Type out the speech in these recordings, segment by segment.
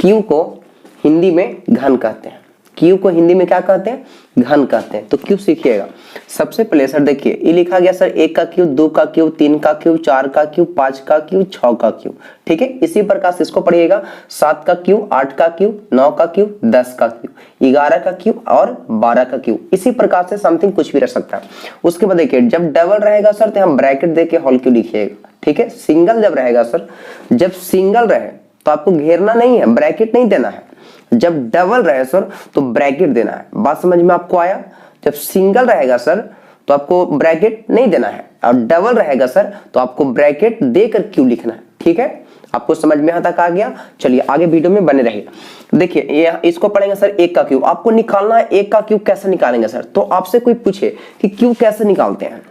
Q को हिंदी में घन कहते हैं। क्यू को हिंदी में क्या कहते हैं? घन कहते हैं। तो क्यू सीखिएगा। सबसे पहले सर देखिए ये लिखा गया सर 1 का क्यू, 2 का क्यू, 3 का क्यू, 4 का क्यू, 5 का क्यू, 6 का क्यू। ठीक है, इसी प्रकार से इसको पढ़िएगा 7 का क्यू, 8 का क्यू, 9 का क्यू, 10 का क्यू, 11 का क्यू और 12 का क्यू। इसी प्रकार से समथिंग कुछ भी रह सकता है। उसके बाद देखिए जब डबल रहेगा सर तो हम ब्रैकेट देके होल क्यू लिखिएगा। ठीक है, सिंगल जब रहेगा सर, जब सिंगल रहे तो आपको घेरना नहीं है, ब्रैकेट नहीं देना है। जब डबल रहे सर तो ब्रैकेट देना है। बात समझ में आपको आया? जब सिंगल रहेगा सर तो आपको ब्रैकेट नहीं देना है, और डबल रहेगा सर तो आपको ब्रैकेट देकर क्यू लिखना है। ठीक है, आपको समझ में यहां तक आ गया? चलिए आगे वीडियो में बने रहिए। देखिए ये इसको पढ़ेंगे सर 1 का क्यू। आपको निकालना है 1 का क्यू। कैसे निकालेंगे सर? तो आपसे कोई पूछे कि क्यू कैसे निकालते हैं,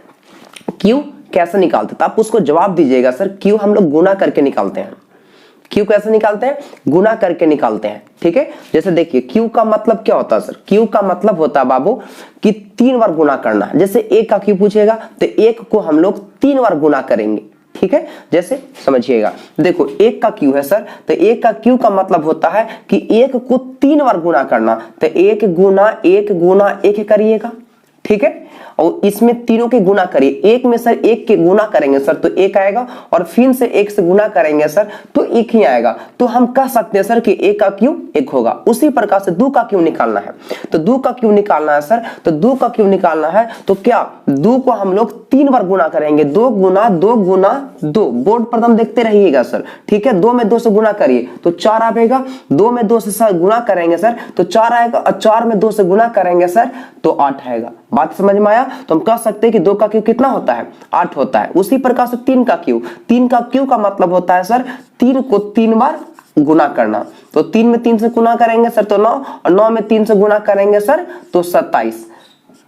क्यू कैसे निकालते हैं, तो आप उसको जवाब दीजिएगा सर क्यू हम लोग गुना करके निकालते हैं। क्यू कैसे निकालते हैं? गुना करके निकालते हैं। ठीक है, जैसे देखिए क्यू का मतलब क्या होता है सर? क्यू का मतलब होता है बाबू कि 3 बार गुना करना। जैसे 1 का क्यू पूछेगा तो 1 को हम लोग 3 बार गुना करेंगे। ठीक है, जैसे समझिएगा, देखो 1 का क्यू है सर, तो 1 का क्यू का मतलब होता है कि 1 को 3 बार गुना करना। तो 1 गुना 1 गुना 1 करिएगा। ठीक है, और इसमें तीनों के गुना करिए। 1 में सर 1 के गुना करेंगे सर तो 1 आएगा, और फिर से 1 से गुना करेंगे सर तो 1 ही आएगा। तो हम कह सकते हैं सर कि 1 का क्यू 1 होगा। उसी प्रकार से 2 का क्यू निकालना है, तो 2 का क्यू निकालना है सर, तो 2 का क्यू निकालना है तो क्या 2 को हम लोग 3 बार गुना करेंगे। 2 गुना 2 गुना 2, बोर्ड पर हम देखते रहिएगा सर। ठीक है, 2 में 2 से गुना करिए तो 4 आएगा। 2 में 2 से सर गुना करेंगे सर तो 4 आएगा, और 4 में 2 से गुना करेंगे सर तो 8 आएगा। बात समझ में आया? तो हम कह सकते हैं कि 2 का क्यू कितना होता है? 8 होता है। उसी प्रकार से 3 का क्यू, 3 का क्यू का मतलब होता है सर 3 को 3 बार गुना करना। तो 3 में 3 से गुना करेंगे सर तो 9, और 9 में 3 से गुना करेंगे सर तो 27।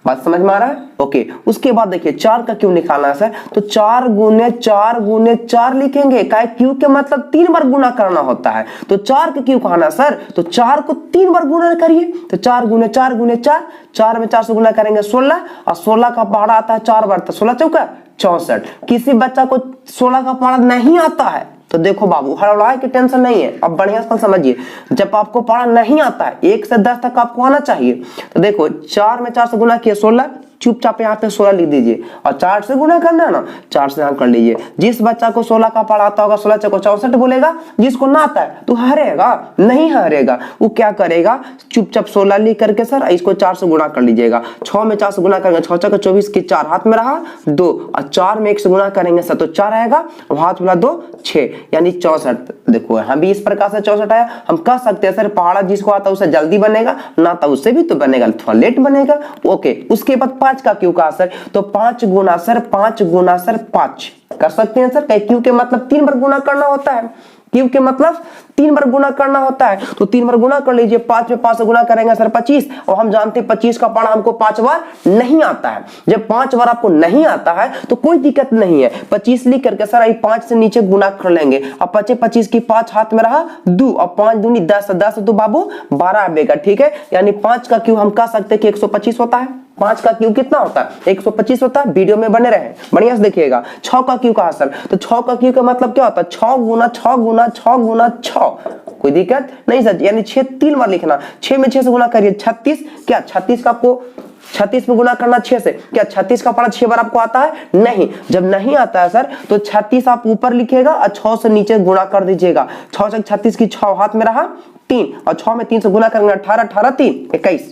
बात समझ में आ रहा है? ओके, उसके बाद देखिए 4 का क्यू निकालना है सर, तो 4 गुने 4 गुने 4 लिखेंगे। क्या क्यू के मतलब 3 बार गुना करना होता है। तो 4 का क्यू कहना सर, तो 4 को 3 बार गुना करिए। तो 4 गुने 4 गुने 4, 4 में 4 से गुना करेंगे 16, और 16 का पहाड़ा आता है 4 बार, तो 16 चौका 64। किसी बच्चा को 16 का पहाड़ा नहीं आता है तो देखो बाबू हड़बड़ाए की टेंशन नहीं है। अब बढ़िया से समझिए, जब आपको पढ़ा नहीं आता है 1 से 10 तक आपको आना चाहिए, तो देखो 4 में 4 से गुना किया 16, चुपचाप यहाँ पे 16 लिख दीजिए, और 4 से गुना करना है ना, 4 से यहाँ कर लीजिए। जिस बच्चा को 16 का पढ़ा आता होगा 16 को 64 बोलेगा, जिसको ना आता है तो हरेगा नहीं हरेगा, वो क्या करेगा चुपचाप 16 लिख करके सर इसको 4 से गुना कर लीजिएगा। 6 में 4 से गुना करेंगे 6 का 24 के 4 हाथ में रहा 2, और 4 में 1 से गुना करेंगे सर तो 4 आएगा, और हाथ मिला 2 6, यानी 64। देखो हम भी इस प्रकार से 64 आया। हम कह सकते हैं सर पहाड़ा जिसको आता है उससे जल्दी बनेगा, ना तो उससे भी तो बनेगा, थोड़ा लेट बनेगा। ओके, उसके बाद 5 का क्यू का सर, तो 5 गुना सर 5 गुना सर 5 कर सकते हैं सर। क्यू के मतलब 3 बार गुना करना होता है। क्यू के मतलब 3 बार गुना करना होता है, तो 3 बार गुना कर लीजिए। 5 में 5 से गुना करेंगे सर 25, और हम जानते हैं 25 का पढ़ा हमको 5 बार नहीं आता है। जब 5 बार आपको नहीं आता है तो कोई दिक्कत नहीं है, 25 लिख करके सर 5 से नीचे गुना कर लेंगे। अब 25 की 5 हाथ में रहा 2, और 5 दूनी 10, 10 तो बाबू 12 आएगा। ठीक है, यानी 5 का क्यू हम कह सकते हैं कि 125 होता है। 5 का क्यू कितना होता है? 125 होता है। वीडियो में बने रहे, बढ़िया से देखिएगा। 6 का क्यू कहा सर, तो 6 का क्यू का मतलब क्या होता है? 6 गुना 6 गुना 6 गुना 6। कोई दिक्कत नहीं सर, यानी 6 3 बार लिखना। 6 में 6 से गुना करिए 36, क्या 36 का आपको 36 में गुना करना 6 से, क्या 36 का पढ़ा 6 बार आपको आता है? नहीं। जब नहीं आता है सर तो 36 आप ऊपर लिखिएगा और 6 से नीचे गुणा कर दीजिएगा। 6 से 36 की 6 हाथ में रहा 3, और 6 में 3 से गुना करेंगे 18, 18 3 21,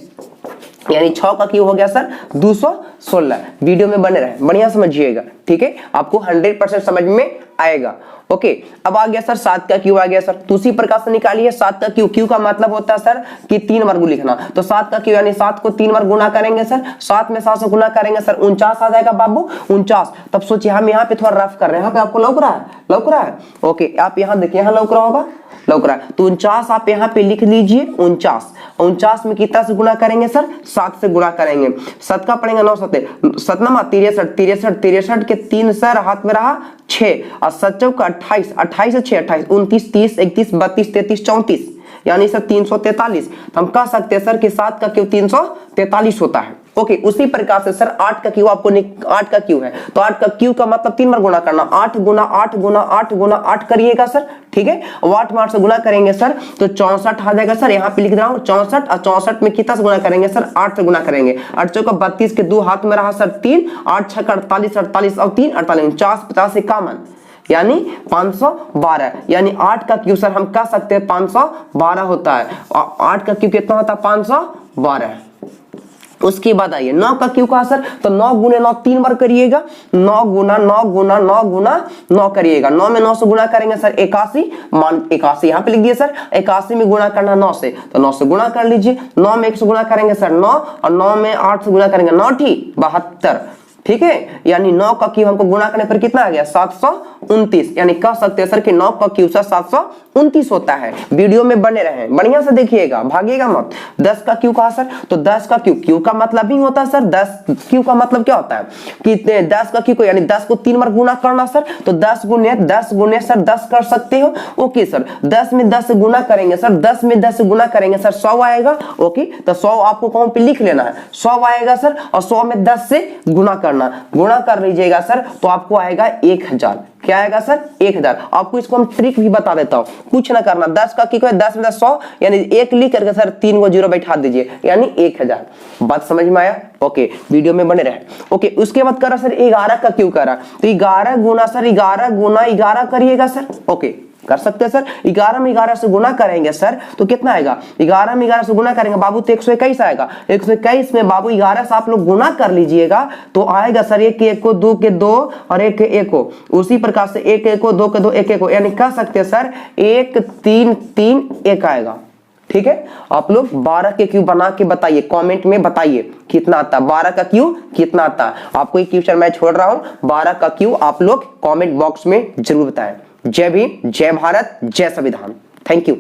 यानी 6 का क्यू हो गया सर 216। वीडियो में बने रहे, बढ़िया समझिएगा। ठीक है, आपको 100% समझ में आएगा। ओके, अब आ गया सर 7 का क्यू आ गया सर, तो उसी प्रकार से निकालिए 7 का क्यू। क्यू का मतलब होता है सर कि 3 बार लिखना, तो 7 का क्यू यानी 7 को 3 बार गुना करेंगे सर। 7 में 7 से गुना करेंगे सर 49 आ जाएगा बाबू 49। तब सोचिए हम यहाँ पे थोड़ा रफ कर रहे हैं, यहाँ पे आपको लौक रहा है? लौक रहा है? ओके, आप यहाँ देखिए, यहाँ लौक रहा होगा, लौक रहा है, तो 49 आप यहाँ पे लिख लीजिए। 49 में कितना से गुना करेंगे सर? 7 से गुना करेंगे। 7 का पड़ेगा 9 7 7 नमा 63 63 के 3 सर हाथ में रहा 6, और 7 का 28 28 से 6 28 29 30 31 32 33 34, यानी सर 343। तो हम कह सकते हैं सर कि 7 का क्यू 343 होता है। ओके, उसी प्रकार से सर 8 का क्यू आपको 8 का क्यू है तो 8 का क्यू का मतलब 3 बार गुना करना, 8 गुना 8 गुना 8 गुना 8 करिएगा सर, ठीक है। 8 में 8 से गुना करेंगे सर तो 64 आ जाएगा सर, यहाँ पे लिख रहा हूँ 64, और 64 में कितना से गुना करेंगे सर, 8 से गुना करेंगे। 8 चौका 32 के 2 हाथ में रहा सर 3, 8 छक 48, 48 और 3 48, 49 50 इक्यावन यानी 512, यानी 8 का क्यू सर हम कह सकते हैं 512 होता है। 8 का क्यू कितना होता है, 512। उसके बाद आइए 9 का क्यू कहा सर, तो 9 गुने 9 3 बार करिएगा, 9 गुना 9 गुना 9 गुना 9 करिएगा। 9 में 9 से गुना करेंगे सर 81, मान 81 यहाँ पे लिख दिए सर, 81 में गुना करना 9 से, तो 9 से गुना कर लीजिए। 9 में 1 से गुना करेंगे सर 9, और 9 में 8 से गुना करेंगे 9 ठीक 72, ठीक है। यानी 9 का क्यू हमको गुना करने पर कितना आ गया, 729, यानी कह सकते हैं सर कि 9 का क्यू सर 729 होता है। वीडियो में बने रहे, बढ़िया से देखिएगा, भागिएगा मत। 10 का क्यू कहा सर, तो 10 का क्यू का मतलब ही होता है सर, 10 क्यू का मतलब क्या होता है कि 10 का क्यू को यानी 10 को 3 बार गुना करना सर, तो 10 गुने सर 10 कर सकते हो। ओके सर, 10 में 10 से गुना करेंगे सर, 10 में 10 से गुना करेंगे सर 100 आएगा। ओके, तो 100 आपको कहीं पे लिख लेना है, 100 आएगा सर, और 100 में 10 से गुना कर लीजिएगा सर, तो आपको आएगा 1000। क्या आएगा सर, 1000। आपको इसको हम ट्रिक भी बता देता हूं, कुछ ना करना। 10 का क्यों है, 10 में 10 100, यानी 1 लिख करके सर 3 को 0 बैठा दीजिए, यानी 1000। बात समझ में आया? ओके, वीडियो में बने रहे। ओके, उसके बाद करा सर 11 का क्यों करा, तो 11 गुना सर 11 गुना 11 करिएगा सर। ओके, कर सकते हैं सर। 11 में 11 से गुना करेंगे सर तो कितना आएगा, 11 में 11 से गुना करेंगे बाबू तो 121 आएगा। 121 में बाबू 11 से आप लोग गुना कर लीजिएगा तो आएगा सर 1 के 1 को, 2 के 2 और 1 के 1 को। उसी प्रकार से 1 के 1 को, 2 के 2 1 के 1 को, यानी कह सकते हैं सर 1 3 3 1 आएगा। ठीक है, आप लोग 12 के क्यू बना के बताइए, कमेंट में बताइए कितना आता है, 12 का क्यू कितना आता है। आपको एक क्वेश्चन मैं छोड़ रहा हूं, 12 का क्यू आप लोग कमेंट बॉक्स में जरूर बताएं। जय भीम, जय भारत, जय संविधान। Thank you.